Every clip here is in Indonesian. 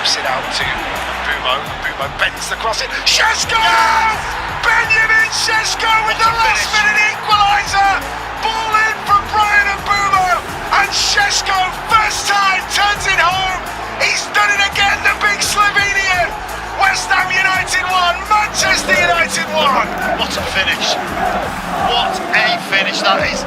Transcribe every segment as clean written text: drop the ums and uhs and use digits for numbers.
whips it out to Bumo. Bumo bends the cross in. Šeško! Benjamin Šeško with the last minute equaliser. Ball in from Brian and Bumo, and Šeško first time turns it home. He's done it again, the big Slovenian. West Ham United 1, Manchester United 1. What a finish. What a finish that is.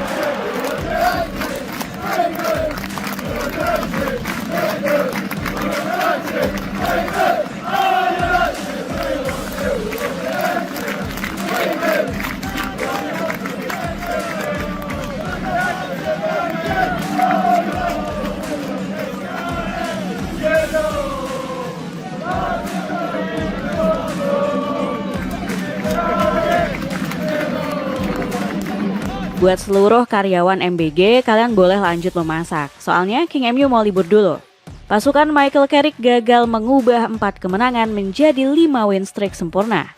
Buat seluruh karyawan MBG, kalian boleh lanjut memasak. Soalnya King MU mau libur dulu. Pasukan Michael Carrick gagal mengubah 4 kemenangan menjadi 5 win streak sempurna.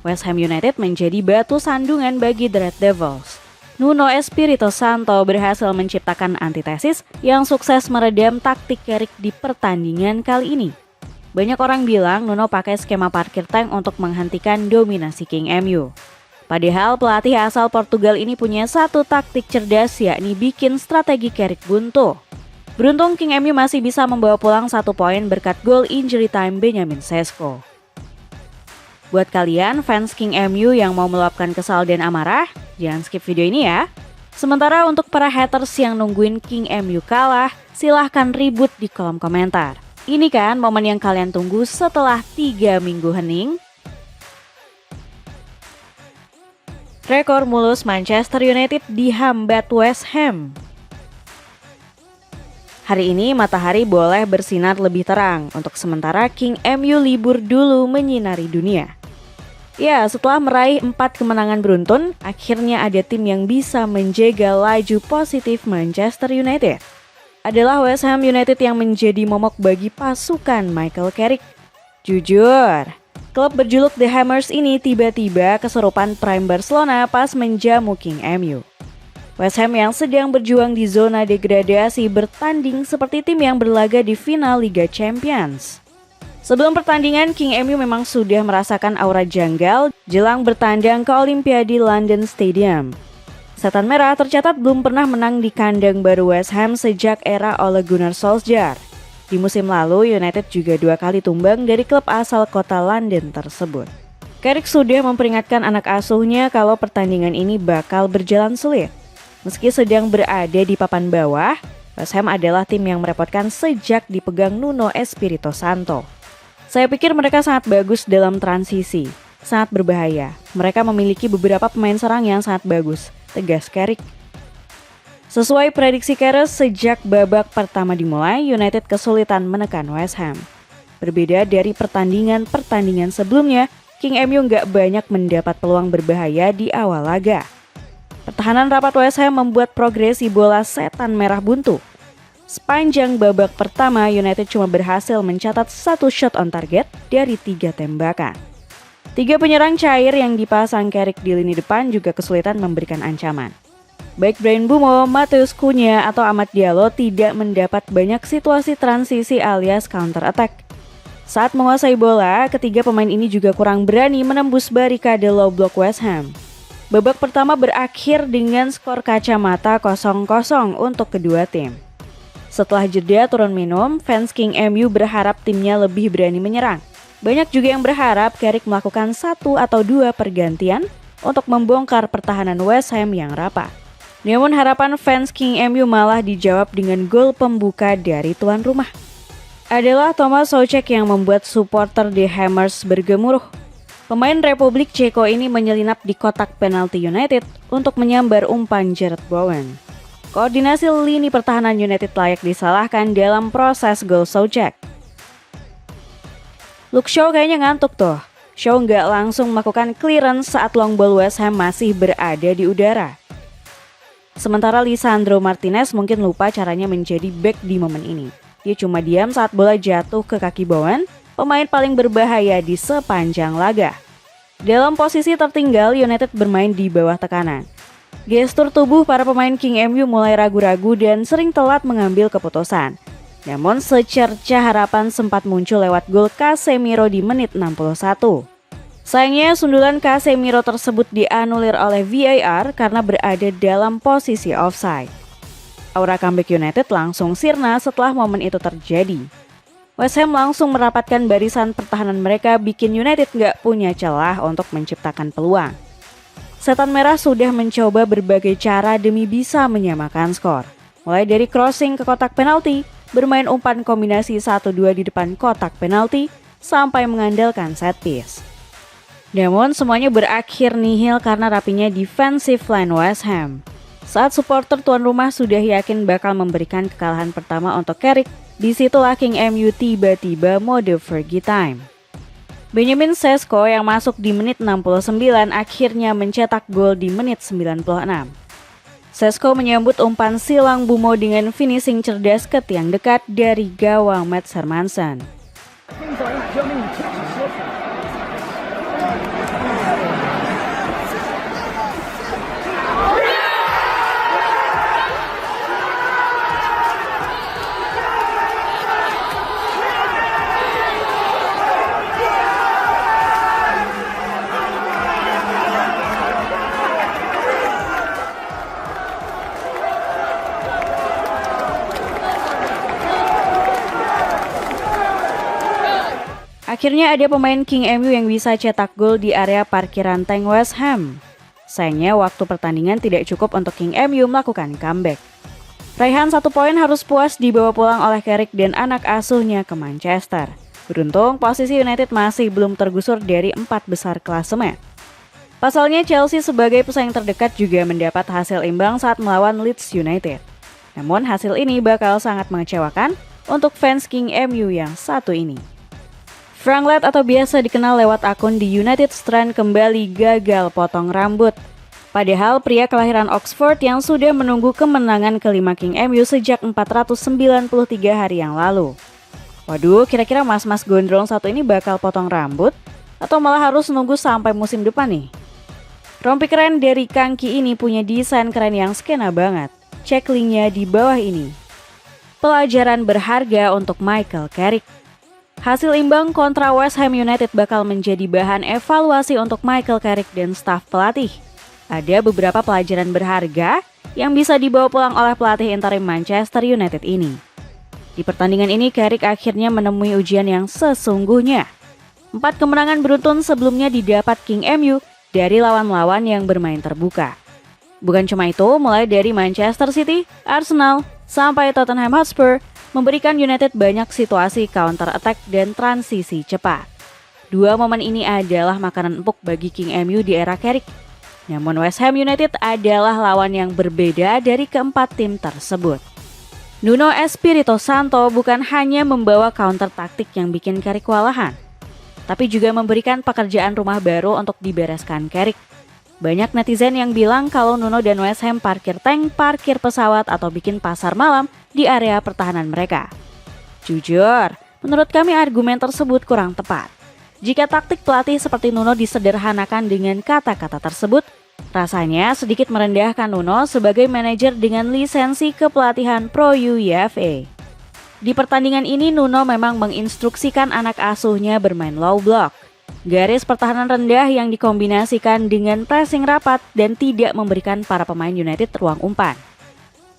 West Ham United menjadi batu sandungan bagi The Red Devils. Nuno Espirito Santo berhasil menciptakan antitesis yang sukses meredam taktik Carrick di pertandingan kali ini. Banyak orang bilang Nuno pakai skema parkir tank untuk menghentikan dominasi King MU. Padahal pelatih asal Portugal ini punya satu taktik cerdas, yakni bikin strategi Carrick buntu. Beruntung King MU masih bisa membawa pulang 1 poin berkat gol injury time Benjamin Šeško. Buat kalian fans King MU yang mau meluapkan kesal dan amarah, jangan skip video ini ya. Sementara untuk para haters yang nungguin King MU kalah, silahkan ribut di kolom komentar. Ini kan momen yang kalian tunggu setelah 3 minggu hening. Rekor mulus Manchester United dihambat West Ham. Hari ini matahari boleh bersinar lebih terang, untuk sementara King MU libur dulu menyinari dunia. Ya, setelah meraih 4 kemenangan beruntun, akhirnya ada tim yang bisa menjaga laju positif Manchester United. Adalah West Ham United yang menjadi momok bagi pasukan Michael Carrick. Jujur, klub berjuluk The Hammers ini tiba-tiba kesurupan Prime Barcelona pas menjamu King MU. West Ham yang sedang berjuang di zona degradasi bertanding seperti tim yang berlaga di final Liga Champions. Sebelum pertandingan, King MU memang sudah merasakan aura janggal jelang bertandang ke Olimpiade London Stadium. Setan Merah tercatat belum pernah menang di kandang baru West Ham sejak era Ole Gunnar Solskjaer. Di musim lalu, United juga 2 kali tumbang dari klub asal kota London tersebut. Carrick sudah memperingatkan anak asuhnya kalau pertandingan ini bakal berjalan sulit. Meski sedang berada di papan bawah, West Ham adalah tim yang merepotkan sejak dipegang Nuno Espirito Santo. Saya pikir mereka sangat bagus dalam transisi, sangat berbahaya. Mereka memiliki beberapa pemain serang yang sangat bagus, tegas Carrick. Sesuai prediksi Carrick, sejak babak pertama dimulai, United kesulitan menekan West Ham. Berbeda dari pertandingan sebelumnya, King MU nggak banyak mendapat peluang berbahaya di awal laga. Pertahanan rapat West Ham membuat progresi bola setan merah buntu. Sepanjang babak pertama, United cuma berhasil mencatat 1 shot on target dari 3 tembakan. 3 penyerang cair yang dipasang Carrick di lini depan juga kesulitan memberikan ancaman. Baik Bryan Mbeumo, Matheus Cunha atau Amad Diallo tidak mendapat banyak situasi transisi alias counter attack. Saat menguasai bola, ketiga pemain ini juga kurang berani menembus barikade low block West Ham. Babak pertama berakhir dengan skor kacamata 0-0 untuk kedua tim. Setelah jeda turun minum, fans King MU berharap timnya lebih berani menyerang. Banyak juga yang berharap Carrick melakukan 1 atau 2 pergantian untuk membongkar pertahanan West Ham yang rapat. Namun harapan fans King MU malah dijawab dengan gol pembuka dari tuan rumah. Adalah Thomas Soucek yang membuat supporter The Hammers bergemuruh. Pemain Republik Ceko ini menyelinap di kotak penalti United untuk menyambar umpan Jarrod Bowen. Koordinasi lini pertahanan United layak disalahkan dalam proses gol Soucek. Luke Shaw kayaknya ngantuk tuh. Shaw nggak langsung melakukan clearance saat long ball West Ham masih berada di udara. Sementara Lisandro Martinez mungkin lupa caranya menjadi back di momen ini. Dia cuma diam saat bola jatuh ke kaki Bowen, pemain paling berbahaya di sepanjang laga. Dalam posisi tertinggal, United bermain di bawah tekanan. Gestur tubuh para pemain King MU mulai ragu-ragu dan sering telat mengambil keputusan. Namun secerca harapan sempat muncul lewat gol Casemiro di menit 61. Sayangnya sundulan Casemiro tersebut dianulir oleh VAR karena berada dalam posisi offside. Aura comeback United langsung sirna setelah momen itu terjadi. West Ham langsung merapatkan barisan pertahanan mereka, bikin United nggak punya celah untuk menciptakan peluang. Setan Merah sudah mencoba berbagai cara demi bisa menyamakan skor. Mulai dari crossing ke kotak penalti, bermain umpan kombinasi 1-2 di depan kotak penalti, sampai mengandalkan set piece. Namun semuanya berakhir nihil karena rapinya defensive line West Ham. Saat supporter tuan rumah sudah yakin bakal memberikan kekalahan pertama untuk Carrick, disitulah King MU tiba-tiba mode Fergie time. Benjamin Sesko yang masuk di menit 69 akhirnya mencetak gol di menit 96. Sesko menyambut umpan silang Bumo dengan finishing cerdas ke tiang dekat dari gawang Mats Hermansen. Akhirnya ada pemain King MU yang bisa cetak gol di area parkiran tank West Ham. Sayangnya waktu pertandingan tidak cukup untuk King MU melakukan comeback. Raihan 1 poin harus puas dibawa pulang oleh Carrick dan anak asuhnya ke Manchester. Beruntung posisi United masih belum tergusur dari 4 besar klasemen. Pasalnya Chelsea sebagai pesaing terdekat juga mendapat hasil imbang saat melawan Leeds United. Namun hasil ini bakal sangat mengecewakan untuk fans King MU yang satu ini. Frank Ladd atau biasa dikenal lewat akun di United Strand kembali gagal potong rambut. Padahal pria kelahiran Oxford yang sudah menunggu kemenangan kelima King MU sejak 493 hari yang lalu. Waduh, kira-kira mas-mas gondrong satu ini bakal potong rambut? Atau malah harus nunggu sampai musim depan nih? Rompi keren dari Kangki ini punya desain keren yang skena banget. Cek linknya di bawah ini. Pelajaran berharga untuk Michael Carrick. Hasil imbang kontra West Ham United bakal menjadi bahan evaluasi untuk Michael Carrick dan staf pelatih. Ada beberapa pelajaran berharga yang bisa dibawa pulang oleh pelatih interim Manchester United ini. Di pertandingan ini Carrick akhirnya menemui ujian yang sesungguhnya. 4 kemenangan beruntun sebelumnya didapat King MU dari lawan-lawan yang bermain terbuka. Bukan cuma itu, mulai dari Manchester City, Arsenal, sampai Tottenham Hotspur, memberikan United banyak situasi counter attack dan transisi cepat. 2 momen ini adalah makanan empuk bagi King MU di era Carrick. Namun West Ham United adalah lawan yang berbeda dari keempat tim tersebut. Nuno Espirito Santo bukan hanya membawa counter taktik yang bikin Carrick kewalahan, tapi juga memberikan pekerjaan rumah baru untuk dibereskan Carrick. Banyak netizen yang bilang kalau Nuno dan West Ham parkir tank, parkir pesawat, atau bikin pasar malam di area pertahanan mereka. Jujur, menurut kami argumen tersebut kurang tepat. Jika taktik pelatih seperti Nuno disederhanakan dengan kata-kata tersebut, rasanya sedikit merendahkan Nuno sebagai manajer dengan lisensi kepelatihan Pro UEFA. Di pertandingan ini Nuno memang menginstruksikan anak asuhnya bermain low block. Garis pertahanan rendah yang dikombinasikan dengan pressing rapat dan tidak memberikan para pemain United ruang umpan.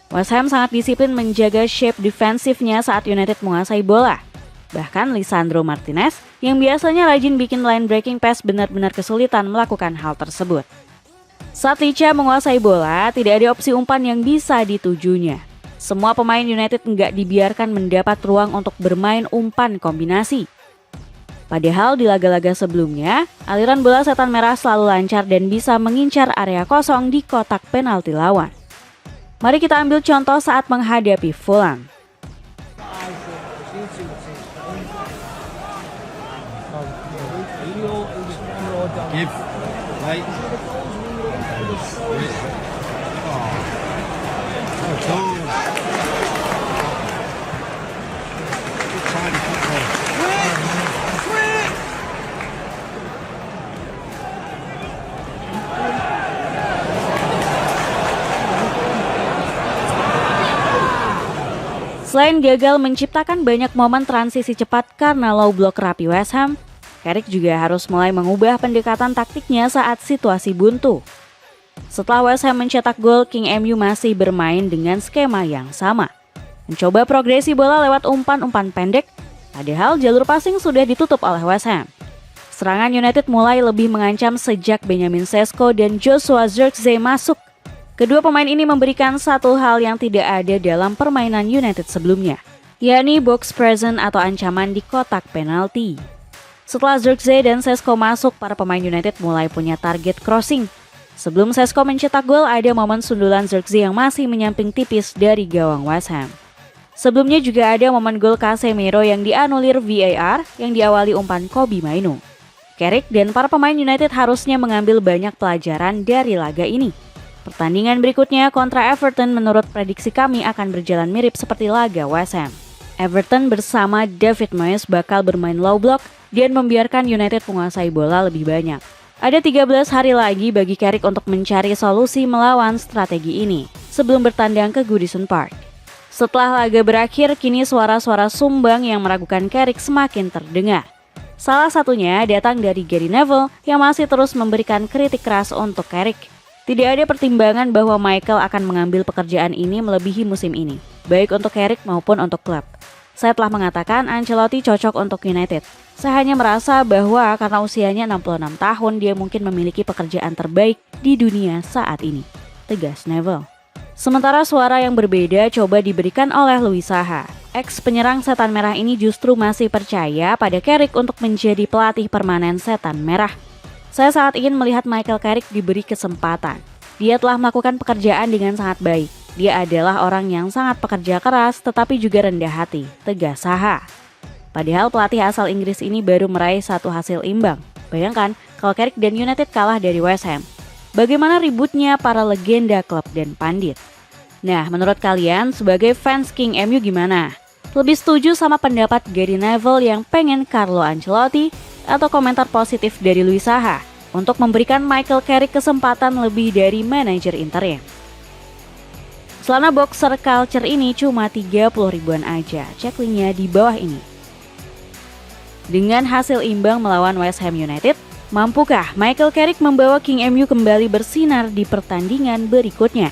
West Ham sangat disiplin menjaga shape defensifnya saat United menguasai bola. Bahkan Lisandro Martinez yang biasanya rajin bikin line breaking pass benar-benar kesulitan melakukan hal tersebut. Saat Licha menguasai bola, tidak ada opsi umpan yang bisa ditujunya. Semua pemain United nggak dibiarkan mendapat ruang untuk bermain umpan kombinasi. Padahal di laga-laga sebelumnya, aliran bola Setan Merah selalu lancar dan bisa mengincar area kosong di kotak penalti lawan. Mari kita ambil contoh saat menghadapi Fulham. Give, right. Selain gagal menciptakan banyak momen transisi cepat karena low block rapi West Ham, Carrick juga harus mulai mengubah pendekatan taktiknya saat situasi buntu. Setelah West Ham mencetak gol, King MU masih bermain dengan skema yang sama. Mencoba progresi bola lewat umpan-umpan pendek, padahal jalur passing sudah ditutup oleh West Ham. Serangan United mulai lebih mengancam sejak Benjamin Sesko dan Joshua Zirkzee masuk. Kedua pemain ini memberikan satu hal yang tidak ada dalam permainan United sebelumnya, yakni box presence atau ancaman di kotak penalti. Setelah Zirkzee dan Sesko masuk, para pemain United mulai punya target crossing. Sebelum Sesko mencetak gol, ada momen sundulan Zirkzee yang masih menyamping tipis dari gawang West Ham. Sebelumnya juga ada momen gol Casemiro yang dianulir VAR yang diawali umpan Kobbie Mainoo. Carrick dan para pemain United harusnya mengambil banyak pelajaran dari laga ini. Pertandingan berikutnya kontra Everton menurut prediksi kami akan berjalan mirip seperti laga West Ham. Everton bersama David Moyes bakal bermain low block dan membiarkan United menguasai bola lebih banyak. Ada 13 hari lagi bagi Carrick untuk mencari solusi melawan strategi ini sebelum bertandang ke Goodison Park. Setelah laga berakhir, kini suara-suara sumbang yang meragukan Carrick semakin terdengar. Salah satunya datang dari Gary Neville yang masih terus memberikan kritik keras untuk Carrick. Tidak ada pertimbangan bahwa Michael akan mengambil pekerjaan ini melebihi musim ini, baik untuk Carrick maupun untuk klub. Saya telah mengatakan Ancelotti cocok untuk United. Saya hanya merasa bahwa karena usianya 66 tahun, dia mungkin memiliki pekerjaan terbaik di dunia saat ini, tegas Neville. Sementara suara yang berbeda coba diberikan oleh Louis Saha. Ex penyerang setan merah ini justru masih percaya pada Carrick untuk menjadi pelatih permanen setan merah. Saya sangat ingin melihat Michael Carrick diberi kesempatan. Dia telah melakukan pekerjaan dengan sangat baik. Dia adalah orang yang sangat pekerja keras tetapi juga rendah hati, tegas Saha. Padahal pelatih asal Inggris ini baru meraih satu hasil imbang. Bayangkan kalau Carrick dan United kalah dari West Ham. Bagaimana ributnya para legenda klub dan pandit. Nah, menurut kalian sebagai fans King MU gimana? Lebih setuju sama pendapat Gary Neville yang pengen Carlo Ancelotti atau komentar positif dari Louis Saha untuk memberikan Michael Carrick kesempatan lebih dari manajer interim? Celana boxer culture ini cuma 30 ribuan aja, cek linknya di bawah ini. Dengan hasil imbang melawan West Ham United, mampukah Michael Carrick membawa King MU kembali bersinar di pertandingan berikutnya?